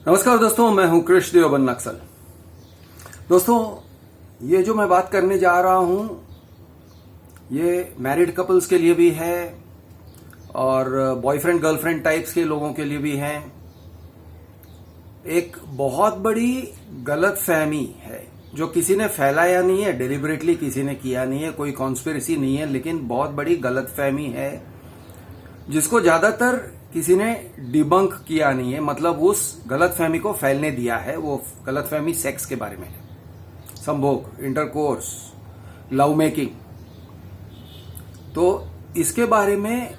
नमस्कार दोस्तों, मैं हूं कृष्णदेव बन नक्सल। दोस्तों, ये जो मैं बात करने जा रहा हूं ये मैरिड कपल्स के लिए भी है और बॉयफ्रेंड गर्लफ्रेंड टाइप्स के लोगों के लिए भी है। एक बहुत बड़ी गलत फहमी है जो किसी ने फैलाया नहीं है, डेलिबरेटली किसी ने किया नहीं है, कोई कॉन्स्पिरेसी नहीं है, लेकिन बहुत बड़ी गलत फहमी है जिसको ज्यादातर किसी ने डिबंक किया नहीं है। मतलब उस गलतफहमी को फैलने दिया है। वो गलतफहमी सेक्स के बारे में है, संभोग, इंटरकोर्स, लव मेकिंग। तो इसके बारे में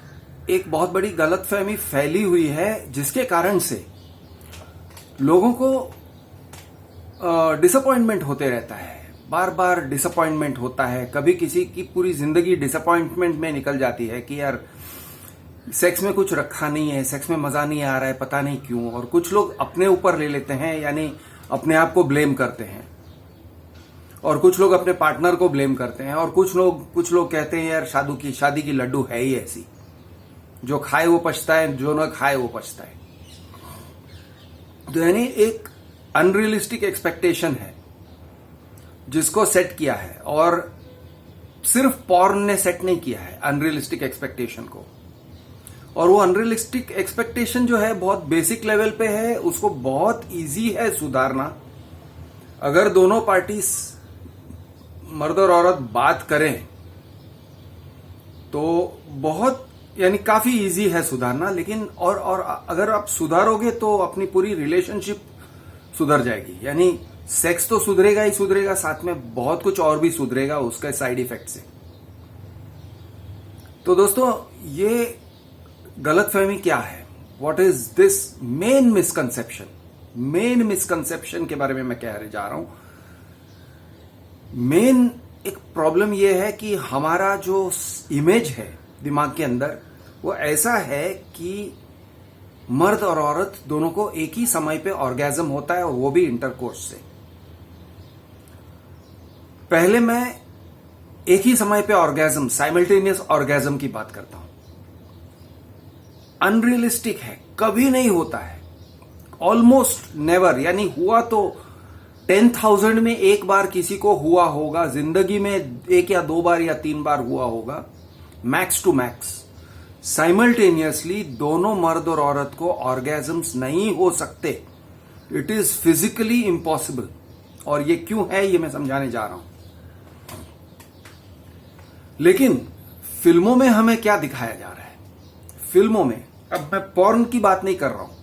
एक बहुत बड़ी गलतफहमी फैली हुई है जिसके कारण से लोगों को डिसअपॉइंटमेंट होते रहता है। बार बार डिसअपॉइंटमेंट होता है। कभी किसी की पूरी जिंदगी डिसअपॉइंटमेंट में निकल जाती है कि यार सेक्स में कुछ रखा नहीं है, सेक्स में मजा नहीं आ रहा है, पता नहीं क्यों। और कुछ लोग अपने ऊपर ले लेते हैं, यानी अपने आप को ब्लेम करते हैं, और कुछ लोग अपने पार्टनर को ब्लेम करते हैं, और कुछ लोग कहते हैं यार शादी की लड्डू है ही ऐसी, जो खाए वो पछता है, जो न खाए वो पछता है। तो यानी एक अनरियलिस्टिक एक्सपेक्टेशन है जिसको सेट किया है, और सिर्फ पॉर्न ने सेट नहीं किया है अनरियलिस्टिक एक्सपेक्टेशन को। और वो अनरियलिस्टिक एक्सपेक्टेशन जो है बहुत बेसिक लेवल पे है, उसको बहुत इजी है सुधारना। अगर दोनों पार्टीज, मर्द और औरत, बात करें तो बहुत यानी काफी इजी है सुधारना। लेकिन और अगर आप सुधारोगे तो अपनी पूरी रिलेशनशिप सुधर जाएगी। यानी सेक्स तो सुधरेगा ही सुधरेगा, साथ में बहुत कुछ और भी सुधरेगा उसके साइड इफेक्ट से। तो दोस्तों, ये गलतफहमी क्या है? What is this main misconception? Main misconception के बारे में मैं कहने जा रहा हूं। मेन एक प्रॉब्लम यह है कि हमारा जो इमेज है दिमाग के अंदर वो ऐसा है कि मर्द और औरत दोनों को एक ही समय पे ऑर्गेजम होता है, और वो भी इंटरकोर्स से। पहले मैं एक ही समय पे ऑर्गेजम, साइमल्टेनियस ऑर्गेजम की बात करता हूं। अनरियलिस्टिक है, कभी नहीं होता है, ऑलमोस्ट नेवर। यानी हुआ तो 10,000 में एक बार किसी को हुआ होगा, जिंदगी में एक या दो बार या तीन बार हुआ होगा, मैक्स टू मैक्स। साइमल्टेनियसली दोनों मर्द और औरत को ऑर्गेजम्स नहीं हो सकते। It is physically impossible. और ये क्यों है ये मैं समझाने जा रहा हूं। लेकिन फिल्मों में हमें क्या दिखाया जा रहा है? फिल्मों में, अब मैं पॉर्न की बात नहीं कर रहा हूं,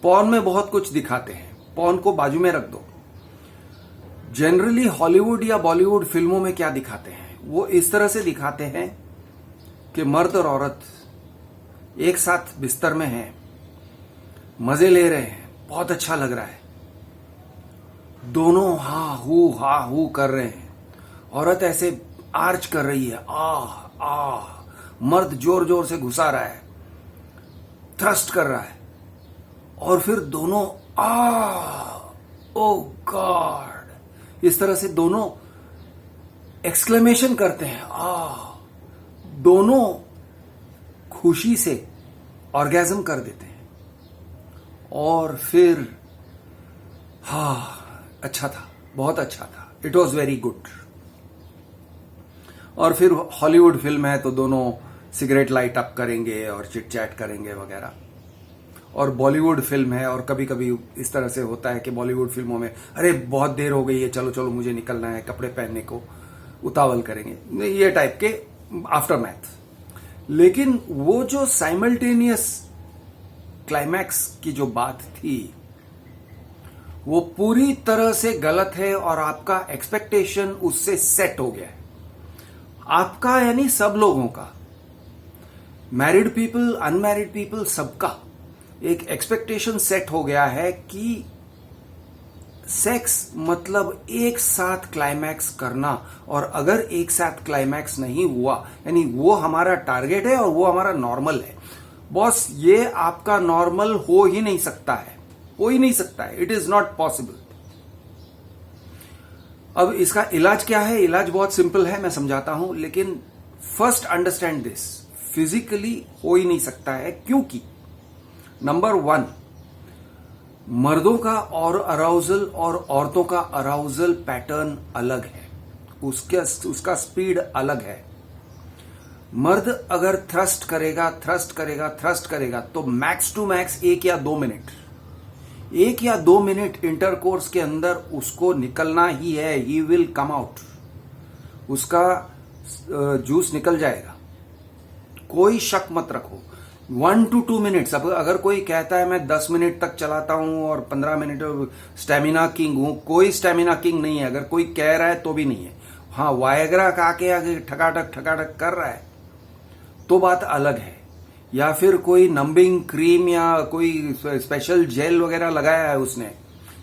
पॉर्न में बहुत कुछ दिखाते हैं, पॉर्न को बाजू में रख दो। जनरली हॉलीवुड या बॉलीवुड फिल्मों में क्या दिखाते हैं? वो इस तरह से दिखाते हैं कि मर्द और औरत एक साथ बिस्तर में हैं, मजे ले रहे हैं, बहुत अच्छा लग रहा है, दोनों हा हू कर रहे हैं। औरत ऐसे आर्च कर रही है, आह आह। मर्द जोर जोर से घुसा रहा है, थ्रस्ट कर रहा है, और फिर दोनों ओ गॉड, इस तरह से दोनों एक्सक्लेमेशन करते हैं, दोनों खुशी से ऑर्गेजम कर देते हैं। और फिर अच्छा था, बहुत अच्छा था, इट वॉज वेरी गुड। और फिर हॉलीवुड फिल्म है तो दोनों सिगरेट लाइट अप करेंगे और चिट चैट करेंगे वगैरह। और बॉलीवुड फिल्म है, और कभी कभी इस तरह से होता है कि बॉलीवुड फिल्मों में अरे बहुत देर हो गई है, चलो चलो मुझे निकलना है, कपड़े पहनने को उतावल करेंगे, ये टाइप के आफ्टर मैथ। लेकिन वो जो साइमल्टेनियस क्लाइमैक्स की जो बात थी वो पूरी तरह से गलत है, और आपका एक्सपेक्टेशन उससे सेट हो गया है। आपका यानी सब लोगों का, मैरिड पीपल, अनमैरिड पीपल, सबका एक एक्सपेक्टेशन सेट हो गया है कि सेक्स मतलब एक साथ क्लाइमैक्स करना। और अगर एक साथ क्लाइमैक्स नहीं हुआ यानी वो हमारा टारगेट है और वो हमारा नॉर्मल है। बॉस, ये आपका नॉर्मल हो ही नहीं सकता है, हो ही नहीं सकता है, इट इज नॉट पॉसिबल। अब इसका इलाज क्या है? इलाज बहुत सिंपल है, मैं समझाता हूं। लेकिन फर्स्ट अंडरस्टैंड दिस, फिजिकली हो ही नहीं सकता है, क्योंकि नंबर 1, मर्दों का और अराउजल और औरतों का अराउजल पैटर्न अलग है, उसका स्पीड अलग है। मर्द अगर थ्रस्ट करेगा तो मैक्स टू मैक्स 1 या 2 मिनट इंटरकोर्स के अंदर उसको निकलना ही है। ही विल कम आउट, उसका जूस निकल जाएगा, कोई शक मत रखो। 1 to 2 मिनट्स। अब अगर कोई कहता है मैं 10 मिनट तक चलाता हूं और 15 मिनट स्टेमिना किंग हूं, कोई स्टेमिना किंग नहीं है। अगर कोई कह रहा है तो भी नहीं है। हाँ, वायग्रा खा के आगे ठकाठक कर रहा है तो बात अलग है, या फिर कोई नंबिंग क्रीम या कोई स्पेशल जेल वगैरह लगाया है उसने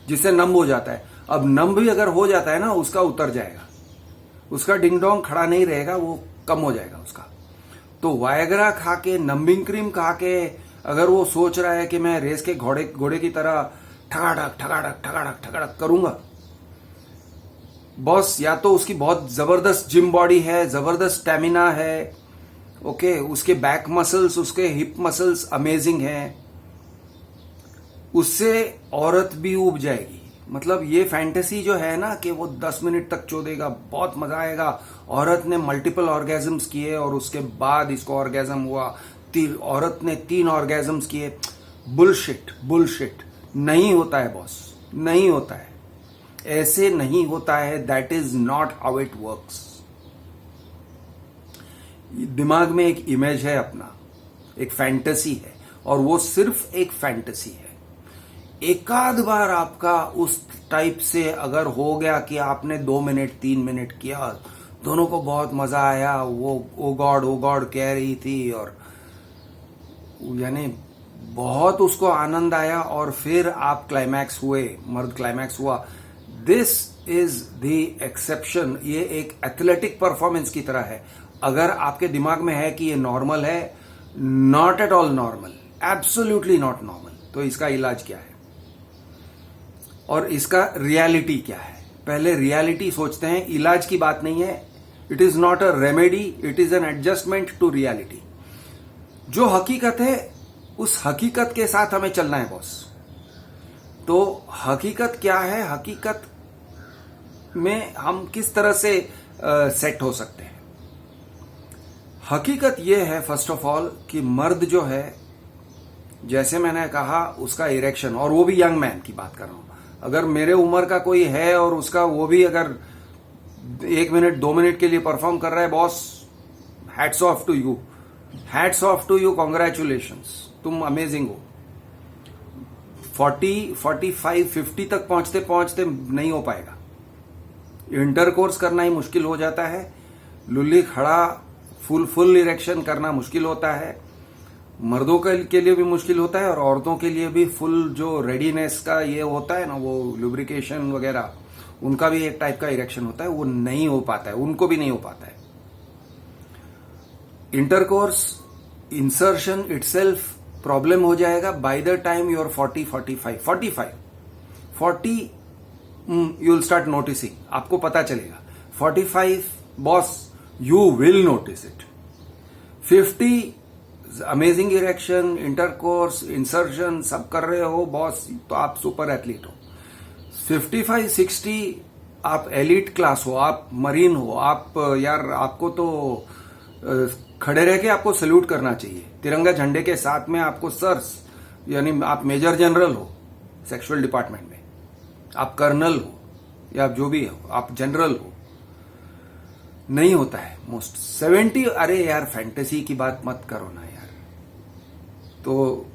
जिससे नंब हो जाता है। अब नंब भी अगर हो जाता है ना, उसका उतर जाएगा, उसका डिंगडोंग खड़ा नहीं रहेगा, वो कम हो जाएगा उसका। तो वायग्रा खा के, नंबिंग क्रीम खा के अगर वो सोच रहा है कि मैं रेस के घोड़े की तरह ठकाठक करूंगा, बॉस, या तो उसकी बहुत जबरदस्त जिम बॉडी है, जबरदस्त स्टेमिना है, ओके, उसके बैक मसल्स, उसके हिप मसल्स अमेजिंग हैं, उससे औरत भी उब जाएगी। मतलब ये फैंटेसी जो है ना कि वो 10 मिनट तक चोदेगा, बहुत मजा आएगा, औरत ने मल्टीपल ऑर्गेजम्स किए और उसके बाद इसको ऑर्गेजम हुआ, औरत ने 3 ऑर्गेजम्स किए, बुलशिट नहीं होता है बॉस, नहीं होता है, ऐसे नहीं होता है। That is not how it works. दिमाग में एक इमेज है अपना, एक फैंटेसी है, और वो सिर्फ एक फैंटेसी है। एकाध बार आपका उस टाइप से अगर हो गया कि आपने 2 मिनट 3 मिनट किया, दोनों को बहुत मजा आया, वो ओ गॉड कह रही थी, और यानी बहुत उसको आनंद आया, और फिर आप क्लाइमैक्स हुए, मर्द क्लाइमैक्स हुआ। This is the exception. ये एक एथलेटिक परफॉर्मेंस की तरह है। अगर आपके दिमाग में है कि ये नॉर्मल है, not at all normal, absolutely not normal. तो इसका इलाज क्या है और इसका रियलिटी क्या है? पहले रियलिटी सोचते हैं, इलाज की बात नहीं है। It is not a remedy, it is an adjustment to reality. जो हकीकत है उस हकीकत के साथ हमें चलना है बॉस। तो हकीकत क्या है? हकीकत में हम किस तरह से सेट हो सकते हैं? हकीकत यह है फर्स्ट ऑफ ऑल कि मर्द जो है, जैसे मैंने कहा, उसका इरेक्शन, और वो भी यंग मैन की बात कर रहा हूं। अगर मेरे उम्र का कोई है और उसका वो भी अगर 1 मिनट 2 मिनट के लिए परफॉर्म कर रहा है, boss, hats off to you, hats off to you, congratulations, तुम अमेजिंग हो। 40, 45, 50 तक पहुंचते पहुंचते नहीं हो पाएगा। इंटरकोर्स करना ही मुश्किल हो जाता है, लुल्ली खड़ा फुल इरेक्शन करना मुश्किल होता है। मर्दों के लिए भी मुश्किल होता है और औरतों के लिए भी फुल जो रेडीनेस का ये होता है ना, वो लुब्रिकेशन वगैरह, उनका भी एक टाइप का इरेक्शन होता है, वो नहीं हो पाता है, उनको भी नहीं हो पाता है। इंटरकोर्स इंसर्शन इटसेल्फ प्रॉब्लम हो जाएगा by the time you are 40 you will start noticing, आपको पता चलेगा। 45 boss, you will notice it. 50 amazing erection, intercourse, insertion सब कर रहे हो बॉस, तो आप सुपर एथलीट हो। 55, 60 आप एलिट क्लास हो, आप मरीन हो, आप यार, आपको तो खड़े रह के आपको सल्यूट करना चाहिए तिरंगा झंडे के साथ में। आपको सर्स, यानी आप मेजर जनरल हो सेक्सुअल डिपार्टमेंट में, आप कर्नल हो या जो भी हो, आप जनरल हो। नहीं होता है मोस्ट 70। अरे यार, फैंटेसी की बात मत करो ना यार। तो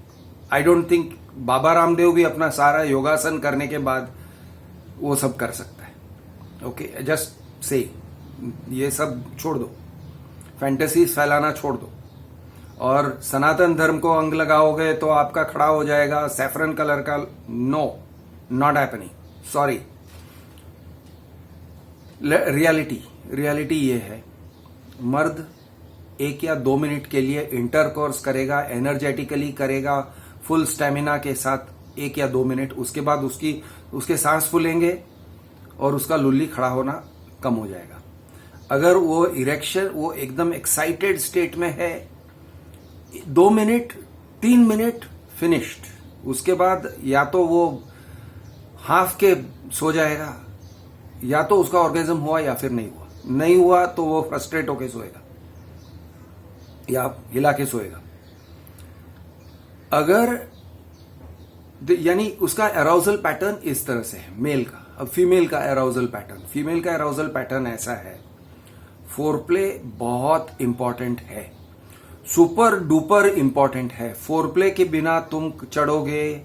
I don't think Baba Ramdev भी अपना सारा योगासन करने के बाद वो सब कर सकता है। ओके, जस्ट से ये सब छोड़ दो, फैंटेसीज फैलाना छोड़ दो, और सनातन धर्म को अंग लगाओगे तो आपका खड़ा हो जाएगा सैफरन कलर का। No, not happening, sorry. Reality ये है, मर्द 1 या 2 मिनट के लिए इंटरकोर्स करेगा, एनर्जेटिकली करेगा, फुल स्टेमिना के साथ 1 या 2 मिनट, उसके बाद उसके सांस फूलेंगे और उसका लुल्ली खड़ा होना कम हो जाएगा। अगर वो इरेक्शन, वो एकदम एक्साइटेड स्टेट में है, 2 मिनट 3 मिनट फिनिश्ड, उसके बाद या तो वो हाफ के सो जाएगा, या तो उसका ऑर्गेजम हुआ या फिर नहीं हुआ तो वो फ्रस्ट्रेट होके सोएगा या हिला के सोएगा। अगर यानी उसका अराउजल पैटर्न इस तरह से है मेल का। अब फीमेल का अराउजल पैटर्न ऐसा है, फोरप्ले बहुत इंपॉर्टेंट है, सुपर डुपर इंपॉर्टेंट है। फोरप्ले के बिना तुम चढ़ोगे,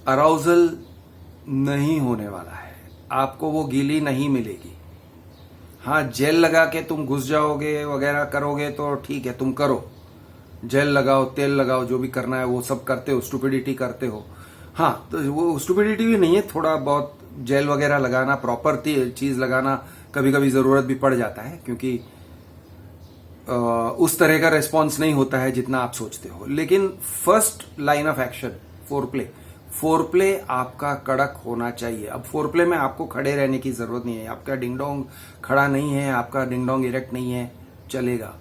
अराउजल नहीं होने वाला है, आपको वो गीली नहीं मिलेगी। हाँ, जेल लगा के तुम घुस जाओगे वगैरह करोगे तो ठीक है, तुम करो, जेल लगाओ, तेल लगाओ, जो भी करना है वो सब करते हो, स्टुपिडिटी करते हो। हाँ, तो वो स्टुपिडिटी भी नहीं है, थोड़ा बहुत जेल वगैरह लगाना, प्रॉपर चीज लगाना कभी कभी जरूरत भी पड़ जाता है, क्योंकि उस तरह का रेस्पॉन्स नहीं होता है जितना आप सोचते हो। लेकिन first line of action foreplay आपका कड़क होना चाहिए। अब फोरप्ले में आपको खड़े रहने की जरूरत नहीं है, आपका डिंगडोंग खड़ा नहीं है, आपका डिंगडोंग इरेक्ट नहीं है, चलेगा।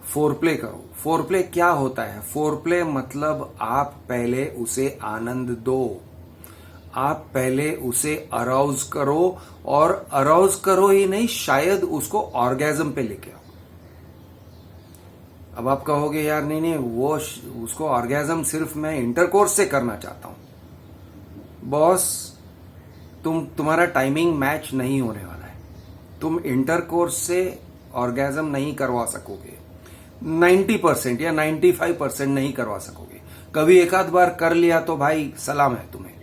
फोरप्ले करो। फोरप्ले क्या होता है? फोरप्ले मतलब आप पहले उसे आनंद दो, आप पहले उसे अराउज करो, और अराउज करो ही नहीं, शायद उसको ऑर्गेजम पे लेके आओ। अब आप कहोगे यार नहीं वो उसको ऑर्गेजम सिर्फ मैं इंटरकोर्स से करना चाहता हूं। बॉस, तुम्हारा टाइमिंग मैच नहीं होने वाला है, तुम इंटरकोर्स से ऑर्गेजम नहीं करवा सकोगे, 90% या 95% नहीं करवा सकोगे। कभी एक आध बार कर लिया तो भाई सलाम है तुम्हें,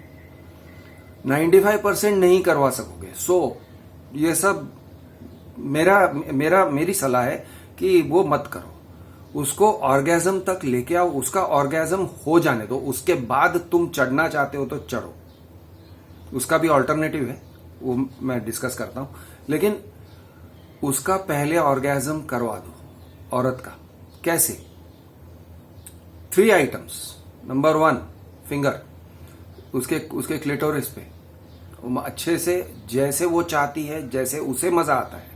95% नहीं करवा सकोगे। सो ये सब मेरी सलाह है कि वो मत करो, उसको ऑर्गेजम तक लेके आओ, उसका ऑर्गेजम हो जाने दो, उसके बाद तुम चढ़ना चाहते हो तो चढ़ो। उसका भी ऑल्टरनेटिव है, वो मैं डिस्कस करता हूं, लेकिन उसका पहले ऑर्गेजम करवा दो औरत का। कैसे? 3 आइटम्स। नंबर 1, फिंगर उसके क्लिटोरिस पे अच्छे से, जैसे वो चाहती है, जैसे उसे मजा आता है,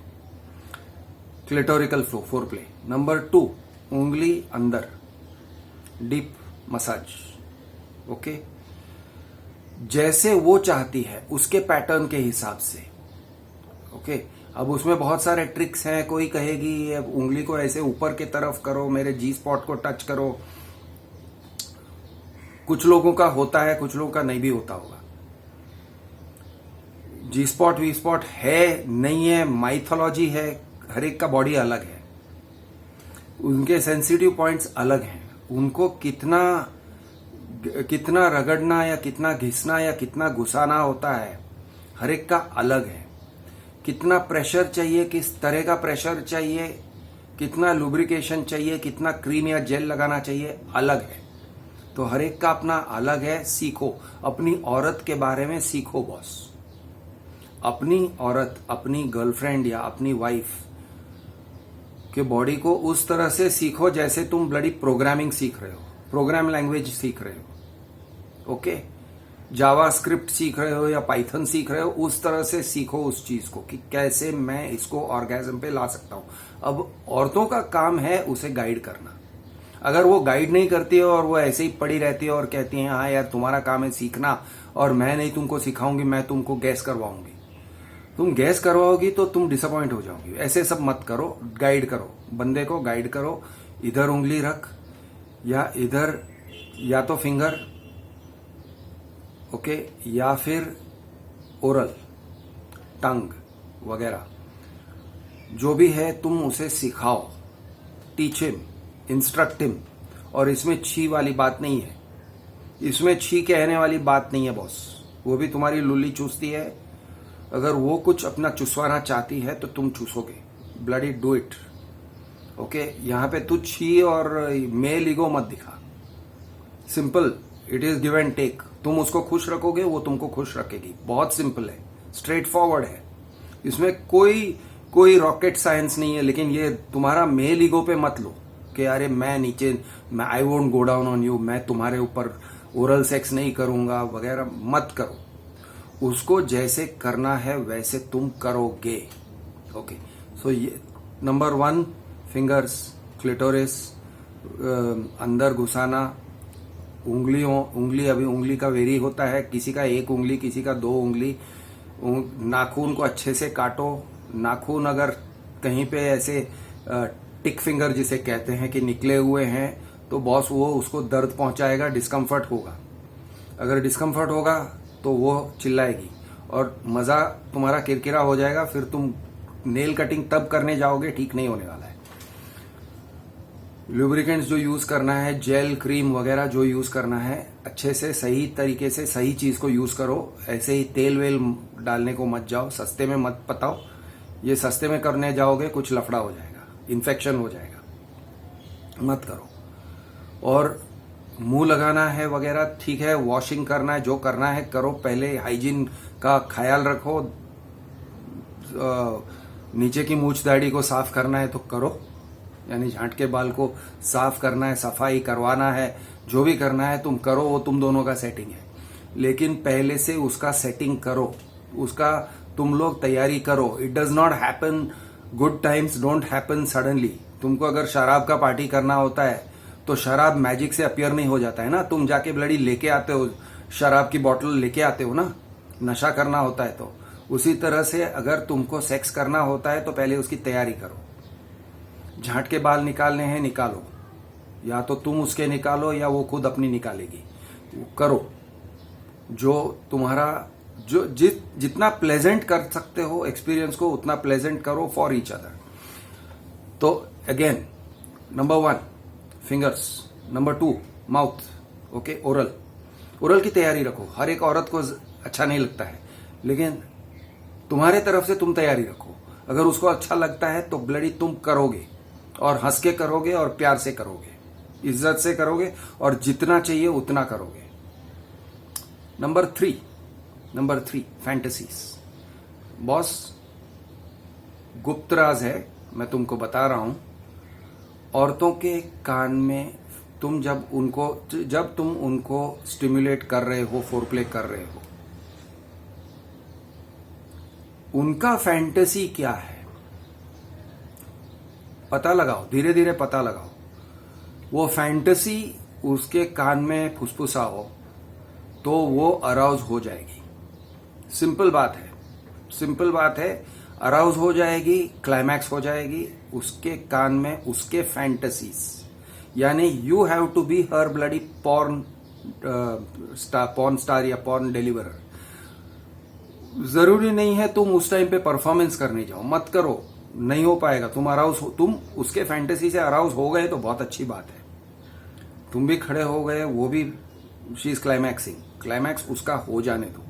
क्लिटोरिकल फ्लो, फोरप्ले। नंबर 2, उंगली अंदर, डीप मसाज, ओके, जैसे वो चाहती है उसके पैटर्न के हिसाब से, ओके। अब उसमें बहुत सारे ट्रिक्स हैं, कोई कहेगी अब उंगली को ऐसे ऊपर की तरफ करो, मेरे जी स्पॉट को टच करो, कुछ लोगों का होता है, कुछ लोगों का नहीं भी होता होगा। जी स्पॉट वी स्पॉट है नहीं है, माइथोलॉजी है, हर एक का बॉडी अलग है, उनके सेंसिटिव पॉइंट्स अलग हैं, उनको कितना रगड़ना या कितना घिसना या कितना घुसाना होता है, हर एक का अलग है। कितना प्रेशर चाहिए, किस तरह का प्रेशर चाहिए, कितना लुब्रिकेशन चाहिए, कितना क्रीम या जेल लगाना चाहिए, अलग है। तो हर एक का अपना अलग है। सीखो, अपनी औरत के बारे में सीखो बॉस। अपनी औरत, अपनी गर्लफ्रेंड या अपनी वाइफ के बॉडी को उस तरह से सीखो जैसे तुम ब्लडी प्रोग्रामिंग सीख रहे हो, प्रोग्राम लैंग्वेज सीख रहे हो, ओके। जावा स्क्रिप्ट सीख रहे हो या पाइथन सीख रहे हो, उस तरह से सीखो उस चीज को कि कैसे मैं इसको ऑर्गेजम पे ला सकता हूं। अब औरतों का काम है उसे गाइड करना। अगर वो गाइड नहीं करती है और वो ऐसे ही पड़ी रहती है और कहती है हाँ यार तुम्हारा काम है सीखना और मैं नहीं तुमको सिखाऊंगी, मैं तुमको गैस करवाऊंगी, तुम गैस करवाओगी तो तुम डिसअपॉइंट हो जाओगी। ऐसे सब मत करो, गाइड करो, बंदे को गाइड करो। इधर उंगली रख या इधर, या तो फिंगर, ओके, या फिर ओरल, टंग वगैरह, जो भी है तुम उसे सिखाओ, टीच हिम, इंस्ट्रक्ट हिम। और इसमें छी वाली बात नहीं है, इसमें छी कहने वाली बात नहीं है बॉस। वो भी तुम्हारी लुल्ली चूसती है, अगर वो कुछ अपना चुसवाना चाहती है तो तुम चूसोगे, ब्लडी डू इट, ओके। यहां पे तू छी और मेल ईगो मत दिखा, simple, it is give and take. तुम उसको खुश रखोगे, वो तुमको खुश रखेगी, बहुत सिंपल है, स्ट्रेट फॉरवर्ड है, इसमें कोई रॉकेट साइंस नहीं है। लेकिन ये तुम्हारा मेल ईगो पे मत लो कि अरे मैं नीचे, मैं I won't go down on you, मैं तुम्हारे ऊपर ओरल सेक्स नहीं करूंगा वगैरह, मत करो। उसको जैसे करना है वैसे तुम करोगे, ओके। सो ये नंबर 1, फिंगर्स, क्लिटोरिस, अंदर घुसाना, उंगली अभी उंगली का वेरी होता है, किसी का 1 उंगली, किसी का 2 उंगली। नाखून को अच्छे से काटो। नाखून अगर कहीं पे ऐसे टिक फिंगर जिसे कहते हैं कि निकले हुए हैं, तो बॉस वो उसको दर्द पहुंचाएगा, डिस्कम्फर्ट होगा। अगर डिस्कम्फर्ट होगा तो वो चिल्लाएगी और मजा तुम्हारा किरकिरा हो जाएगा। फिर तुम नेल कटिंग तब करने जाओगे, ठीक नहीं होने वाला है। लुब्रिकेंट्स जो यूज करना है, जेल, क्रीम वगैरह जो यूज करना है, अच्छे से सही तरीके से सही चीज को यूज करो। ऐसे ही तेल वेल डालने को मत जाओ, सस्ते में मत पताओ। ये सस्ते में करने जाओगे कुछ लफड़ा हो जाएगा, इन्फेक्शन हो जाएगा, मत करो। और मुंह लगाना है वगैरह ठीक है, वॉशिंग करना है, जो करना है करो। पहले हाइजीन का ख्याल रखो। नीचे की मूछ दाढ़ी को साफ करना है तो करो, यानी झांट के बाल को साफ करना है, सफाई करवाना है, जो भी करना है तुम करो, वो तुम दोनों का सेटिंग है। लेकिन पहले से उसका सेटिंग करो, उसका तुम लोग तैयारी करो। It does not happen, good times don't happen suddenly. तुमको अगर शराब का पार्टी करना होता है तो शराब मैजिक से अपियर नहीं हो जाता है ना। तुम जाके ब्लडी लेके आते हो, शराब की बोतल लेके आते हो ना, नशा करना होता है तो। उसी तरह से अगर तुमको सेक्स करना होता है तो पहले उसकी तैयारी करो। झांट के बाल निकालने हैं, निकालो, या तो तुम उसके निकालो या वो खुद अपनी निकालेगी। वो करो जो तुम्हारा जो जितना प्लेजेंट कर सकते हो एक्सपीरियंस को, उतना प्लेजेंट करो फॉर ईच अदर। तो again, number 1 fingers, number 2 mouth, okay. Oral की तैयारी रखो। हर एक औरत को अच्छा नहीं लगता है, लेकिन तुम्हारे तरफ से तुम तैयारी रखो। अगर उसको अच्छा लगता है तो ब्लडी तुम करोगे, और हंस के करोगे और प्यार से करोगे, इज्जत से करोगे, और जितना चाहिए उतना करोगे। Number 3 fantasies. बॉस, गुप्त राज है, मैं तुमको बता रहा हूं। औरतों के कान में जब तुम उनको स्टिमुलेट कर रहे हो, फोरप्ले कर रहे हो, उनका फैंटेसी क्या है पता लगाओ, धीरे धीरे पता लगाओ। वो फैंटेसी उसके कान में फुसफुसा हो तो वो अराउज हो जाएगी। सिंपल बात है, अराउज हो जाएगी, क्लाइमैक्स हो जाएगी उसके कान में, उसके फैंटेसीज। यानी you have to be her bloody porn star या पॉर्न डिलीवरर। जरूरी नहीं है तुम उस टाइम पे परफॉर्मेंस करने जाओ, मत करो, नहीं हो पाएगा। तुम उसके फैंटेसी से अराउज हो गए तो बहुत अच्छी बात है, तुम भी खड़े हो गए, वो भी, शी इज क्लाइमैक्सिंग। क्लाइमैक्स उसका हो जाने दो,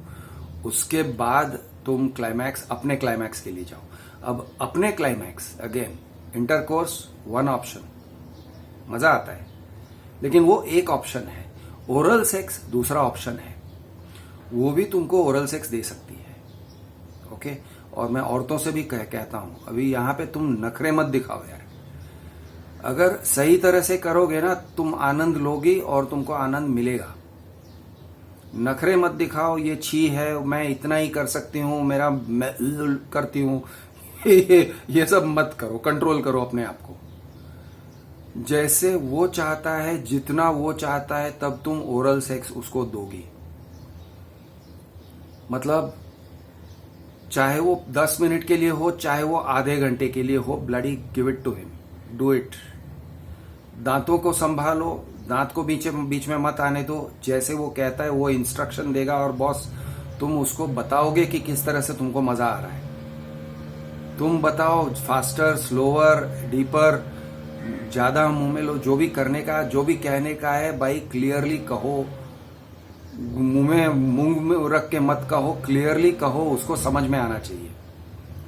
उसके बाद तुम अपने क्लाइमैक्स के लिए जाओ। अब अपने क्लाइमैक्स, अगेन इंटरकोर्स 1 ऑप्शन, मजा आता है, लेकिन वो एक ऑप्शन है। ओरल सेक्स दूसरा ऑप्शन है, वो भी तुमको ओरल सेक्स दे सकती है, ओके। और मैं औरतों से भी कहता हूं, अभी यहां पे तुम नखरे मत दिखाओ यार। अगर सही तरह से करोगे ना, तुम आनंद लोगी और तुमको आनंद मिलेगा। नखरे मत दिखाओ, ये छी है, मैं इतना ही कर सकती हूं, मैं करती हूं, ये सब मत करो। कंट्रोल करो अपने आप को। जैसे वो चाहता है, जितना वो चाहता है, तब तुम ओरल सेक्स उसको दोगी। मतलब चाहे वो 10 मिनट के लिए हो, चाहे वो आधे घंटे के लिए हो, bloody give it to him, do it. दांतों को संभालो, दांत को बीच में मत आने दो। जैसे वो कहता है वो इंस्ट्रक्शन देगा, और बॉस तुम उसको बताओगे कि किस तरह से तुमको मजा आ रहा है। तुम बताओ, फास्टर, स्लोअर, डीपर, ज्यादा मुंह में लो, जो भी करने का, जो भी कहने का है भाई क्लियरली कहो। मुंह में रख के मत कहो, क्लियरली कहो, उसको समझ में आना चाहिए,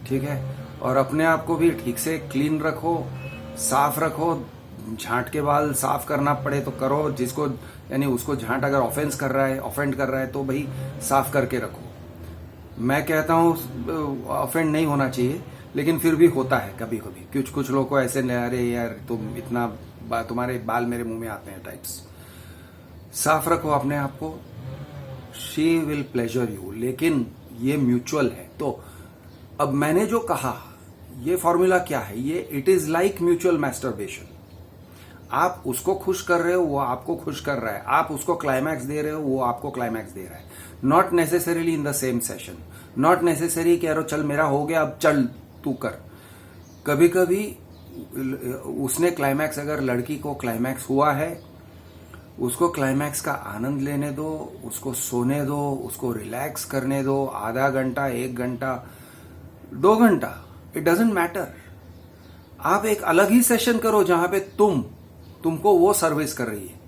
ठीक है। और अपने आप को भी ठीक से क्लीन रखो, साफ रखो। झांट के बाल साफ करना पड़े तो करो, जिसको यानी उसको झांट अगर ऑफेंड कर रहा है तो भाई साफ करके रखो। मैं कहता हूं ऑफेंड नहीं होना चाहिए, लेकिन फिर भी होता है कभी कभी। कुछ लोग को ऐसे, अरे यार तुम इतना, तुम्हारे बाल मेरे मुंह में आते हैं टाइप्स। साफ रखो अपने आप को, शी विल प्लेजर यू, लेकिन ये म्यूचुअल है। तो अब मैंने जो कहा, ये फॉर्मूला क्या है, ये it is like mutual masturbation. आप उसको खुश कर रहे हो, वो आपको खुश कर रहा है, आप उसको क्लाइमैक्स दे रहे हो, वो आपको क्लाइमैक्स दे रहा है। Not necessarily in the same session, not necessary कि यारो चल मेरा हो गया अब चल तू कर। कभी कभी उसने क्लाइमैक्स, अगर लड़की को क्लाइमैक्स हुआ है, उसको क्लाइमैक्स का आनंद लेने दो, उसको सोने दो, उसको रिलैक्स करने दो, आधा घंटा, 1 घंटा, 2 घंटा, इट डजेंट मैटर। आप एक अलग ही सेशन करो जहां पे तुमको वो सर्विस कर रही है।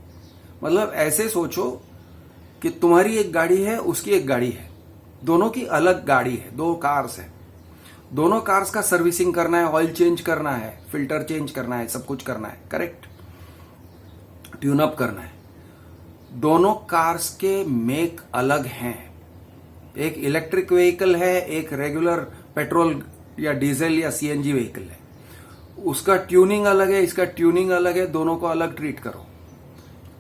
मतलब ऐसे सोचो कि तुम्हारी एक गाड़ी है, उसकी एक गाड़ी है, दोनों की अलग गाड़ी है, 2 कार्स है, दोनों कार्स का सर्विसिंग करना है, ऑयल चेंज करना है, फिल्टर चेंज करना है, सब कुछ करना है, करेक्ट, ट्यून अप करना है। दोनों कार्स के मेक अलग हैं, एक इलेक्ट्रिक व्हीकल है, एक रेगुलर पेट्रोल या डीजल या सीएनजी व्हीकल है, उसका ट्यूनिंग अलग है, इसका ट्यूनिंग अलग है, दोनों को अलग ट्रीट करो।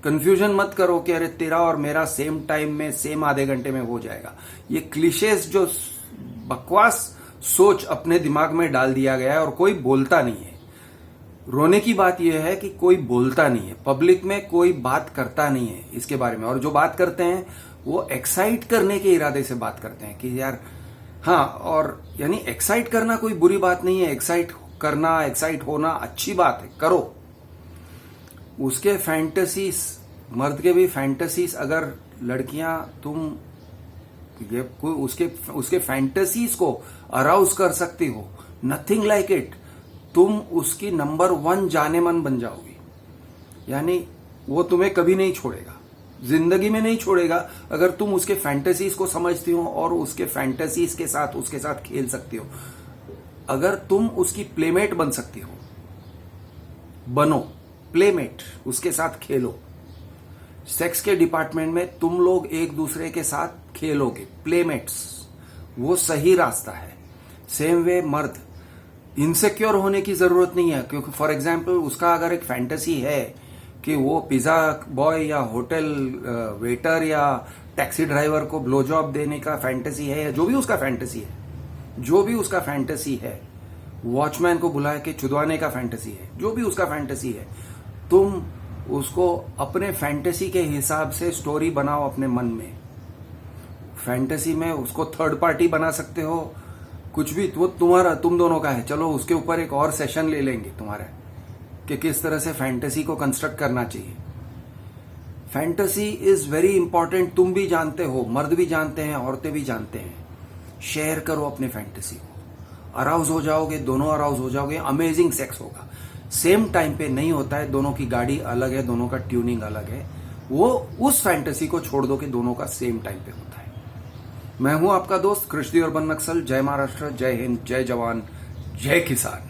कंफ्यूजन मत करो कि अरे तेरा और मेरा सेम टाइम में, सेम आधे घंटे में हो जाएगा। ये क्लिशेस जो बकवास सोच अपने दिमाग में डाल दिया गया है और कोई बोलता नहीं है। रोने की बात यह है कि कोई बोलता नहीं है, पब्लिक में कोई बात करता नहीं है इसके बारे में, और जो बात करते हैं वो एक्साइट करने के इरादे से बात करते हैं कि यार हाँ, और यानी एक्साइट करना कोई बुरी बात नहीं है, एक्साइट करना, एक्साइट होना अच्छी बात है, करो। उसके फैंटेसीज, मर्द के भी फैंटेसीज, अगर लड़कियां तुम ये उसके फैंटेसीज को अराउज कर सकती हो, नथिंग लाइक इट, तुम उसकी नंबर 1 जाने मन बन जाओगी। यानी वो तुम्हें कभी नहीं छोड़ेगा, जिंदगी में नहीं छोड़ेगा, अगर तुम उसके फैंटेसीज को समझती हो और उसके फैंटेसीज के साथ उसके साथ खेल सकती हो। अगर तुम उसकी प्लेमेट बन सकती हो, बनो प्लेमेट, उसके साथ खेलो। सेक्स के डिपार्टमेंट में तुम लोग एक दूसरे के साथ खेलोगे, प्लेमेट्स, वो सही रास्ता है। सेम वे मर्द, इनसिक्योर होने की जरूरत नहीं है, क्योंकि फॉर एग्जाम्पल उसका अगर एक फैंटेसी है कि वो पिज्जा बॉय या होटल वेटर या टैक्सी ड्राइवर को ब्लो जॉब देने का फैंटेसी है, या जो भी उसका फैंटेसी है, जो भी उसका फैंटेसी है, वॉचमैन को बुला के चुदवाने का फैंटेसी है, जो भी उसका फैंटेसी है, तुम उसको अपने फैंटेसी के हिसाब से स्टोरी बनाओ अपने मन में। फैंटेसी में उसको थर्ड पार्टी बना सकते हो, कुछ भी, वो तुम्हारा, तुम दोनों का है। चलो उसके ऊपर एक और सेशन ले लेंगे तुम्हारे कि किस तरह से फैंटेसी को कंस्ट्रक्ट करना चाहिए। फैंटेसी इज वेरी इंपॉर्टेंट, तुम भी जानते हो, मर्द भी जानते हैं, औरतें भी जानते हैं। शेयर करो अपने फैंटेसी को, अराउज हो जाओगे, दोनों अराउज हो जाओगे, अमेजिंग सेक्स होगा। सेम टाइम पे नहीं होता है, दोनों की गाड़ी अलग है, दोनों का ट्यूनिंग अलग है, वो उस फैंटेसी को छोड़ दो कि दोनों का सेम टाइम पे होता है। मैं हूं आपका दोस्त कृष्णदेव बन नक्सल। जय महाराष्ट्र, जय हिंद, जय जवान, जय किसान।